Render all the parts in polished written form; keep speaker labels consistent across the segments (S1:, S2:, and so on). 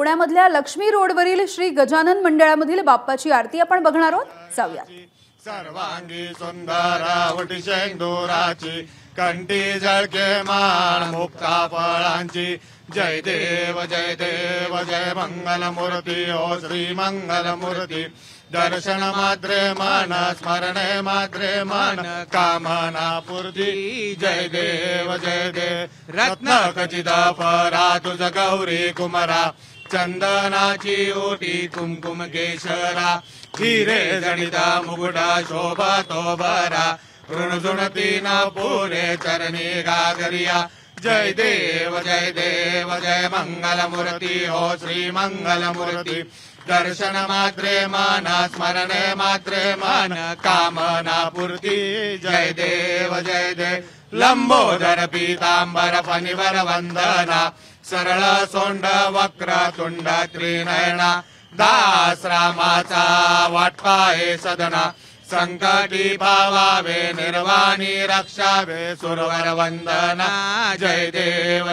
S1: पुण्यामधल्या लक्ष्मी रोडवरील श्री गजानन मंडळामधील बाप्पाची आरती आपण बघणार आहोत। जाऊया।
S2: सर्वांगी सुंदरावटी शेंदुराची कंठी जळके मान मुक्ता फळांची जय देव जय मंगल मूर्ती ओ श्री मंगल मूर्ती दर्शन मात्रे मन स्मरणे मात्रे मन कामना पूर्ती जय देव रत्न खचित फरा तुझ गौरी कुमरा चंदनाची ओटी कुमकुम केशरा हिरे जनिता मुकुटा शोभा तो भरा ऋणझुणती न पुरे चरणी गागरिया जय देव जय मंगल मूर्ती हो श्री मंगल मूर्ती दर्शन मात्रे मन स्मरणे मात्रे मन कामना पूर्ती जय देव लंबोदर पीतांबर फणिवर वंदना सरळ सोंड वक्र तुंड त्रिनयना दास रामाचा वाटपाये सदना संकटी भावावे निर्वाणी रक्षावे सुरवर वंदना जय देव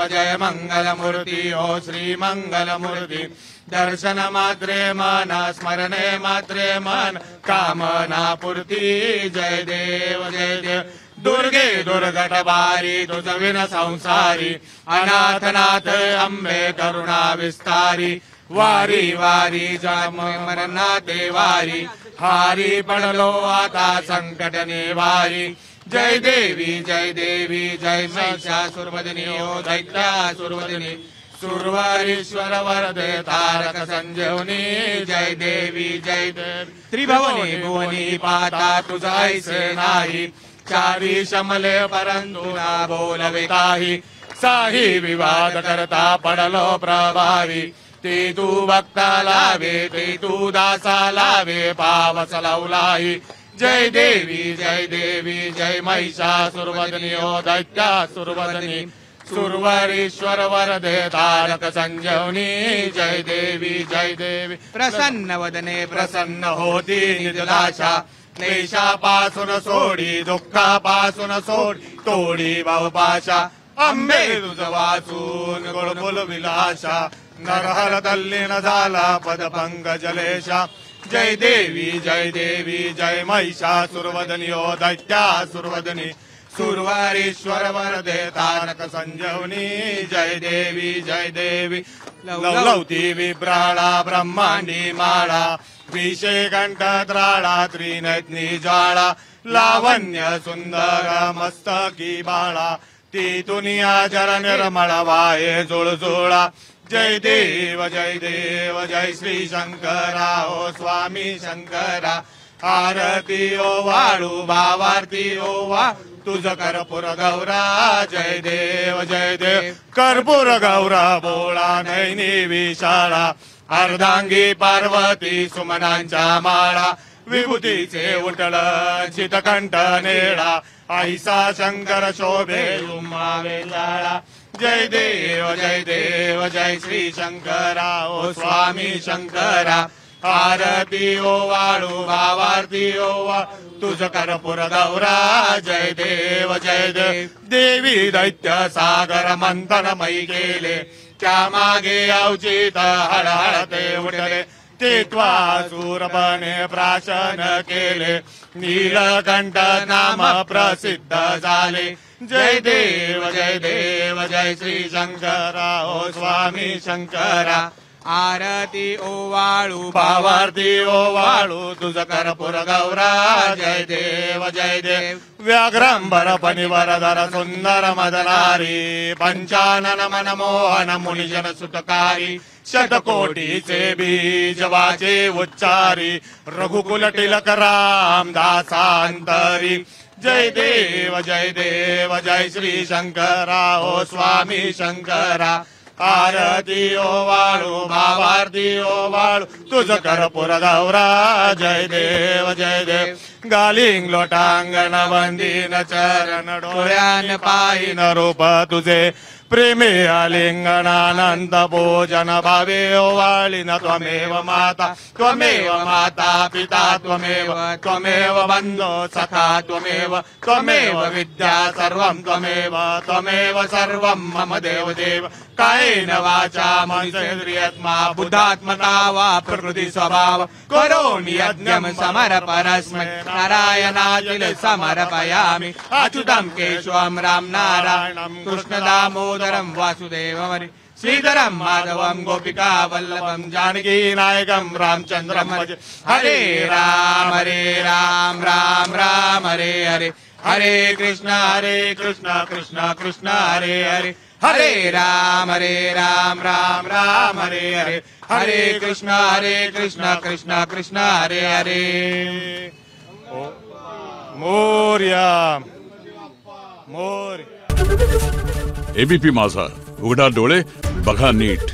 S2: जय मंगल मूर्ती ओ श्री मंगल मूर्ती दर्शन मात्रे मन स्मरणे मात्रे मन कामना पूर्ती जय देव दुर्गे दुर्गट बारी तुझ विन संसारी अनाथनाथ अंबे करुणा विस्तारी वारी वारी जम मरना देवारी हारी पडलो आता संकट निवारी जय देवी जय महिषासुरवदिनी ओ दैत्यासुरवदिनी सुरवरीश्वर वरदे तारक संजीवनी जय देवी त्रिभुवनी भुवनी पाता तुझ ऐसे नाही चारी शमले परंतु ना बोलविताही साही विवाद करता पडलो प्रभावी ते तू भक्ता लावे ते तू दासा लावे पावस लावलाही जय देवी जय महिषासुरवदिनी ओ दैत्यासुरवदिनी सुरवरीश्वर वरदे तारक संजीवनी जय देवी प्रसन्न वदने प्रसन्न होती निजदाशा क्लेशापासून सोडी दुःखापासून सोडी तोडी भावपाशा अंबे तुझ वाचून गोळबोल विलासा नरहर तल्लीन झाला पदपंकजलेशा जय देवी जय महिषासुरवदिनी ओ दैत्यासुरवदिनी सुरवरीश्वर वरदे तारक संजीवनी जय देवी लवलवती विभ्राळा ब्रह्मांडी माळा विषे कंठ त्राळा त्रिनयनी ज्वाळा लावण्य सुंदर मस्तकी बाळा ती तुनिया जर निर्मळ वाये जुळजुळा जय देव जय श्री शंकरा ओ स्वामी शंकरा आरती ओ वाळू भावारती ओ वा तुझ कर्पूर गौरा जय देव कर्पूर गौरा बोळा नैनी विशाळा अर्धांगी पार्वती सुमनांच्या माळा विभूतीचे उटळ चितकंठ नेळा ऐसा शंकर शोभे उमावे जाळा जय देव जय श्री शंकरा ओ स्वामी शंकरा आरती ओ वाळू भावारती ओ वा तुझ कर्पूर गौरा जय देव देवी दैत्य सागर मंथनमयी गेले त्या मागे अवचित हळहळते उठले ते त्वासूरपणे प्राशन केले नीलकंठ नाम प्रसिद्ध झाले जय देव जय श्री शंकरा ओ स्वामी शंकरा आरती ओ वाळू भावारती ओ वाळू तुझ कर्पूर गौरा जय देव व्याघ्रंबर फणिवरधर सुंदर मदनारी पंचानन मनमोहन मुनिजन सुतकारी शतकोटीचे बीज वाचे उच्चारी रघुकुल टिलक राम दासांतरी जय देव जय श्री शंकरा ओ स्वामी शंकरा आरती ओ वाळू भावारती ओ वाळू तुझ कर्पूर गौरा जय देव गालिंग लोटांगण वंदीन चरण डोळ्यान पायीन रूप तुझे प्रेमे आलिंगनानंद भोजन भावे ओवाळिन त्वमेव माता पिता त्वमेव बन्धो सखा त्वमेव विद्या सर्वं त्वमेव सर्वं मम देव कायेन वाचा मनसेन्द्रियात्मा बुद्धात्मता वा प्रकृति स्वभाव करोमि यज्ञं समर्पणस्मै नारायणाय समर्पयामि अच्युतं केशवं राम नारायणं कृष्ण दामोदरं वासुदेवं हरि श्रीधरं माधवं गोपिका वल्लभं जानकी नायकं रामचन्द्रं भजे हरे राम राम राम हरे हरे हरे कृष्ण कृष्ण कृष्ण हरे हरे हरे राम राम राम हरे हरे हरे कृष्ण कृष्ण कृष्ण हरे हरे मोरया मोर
S3: एबीपी माझा, उघडा डोळे बघा नीट.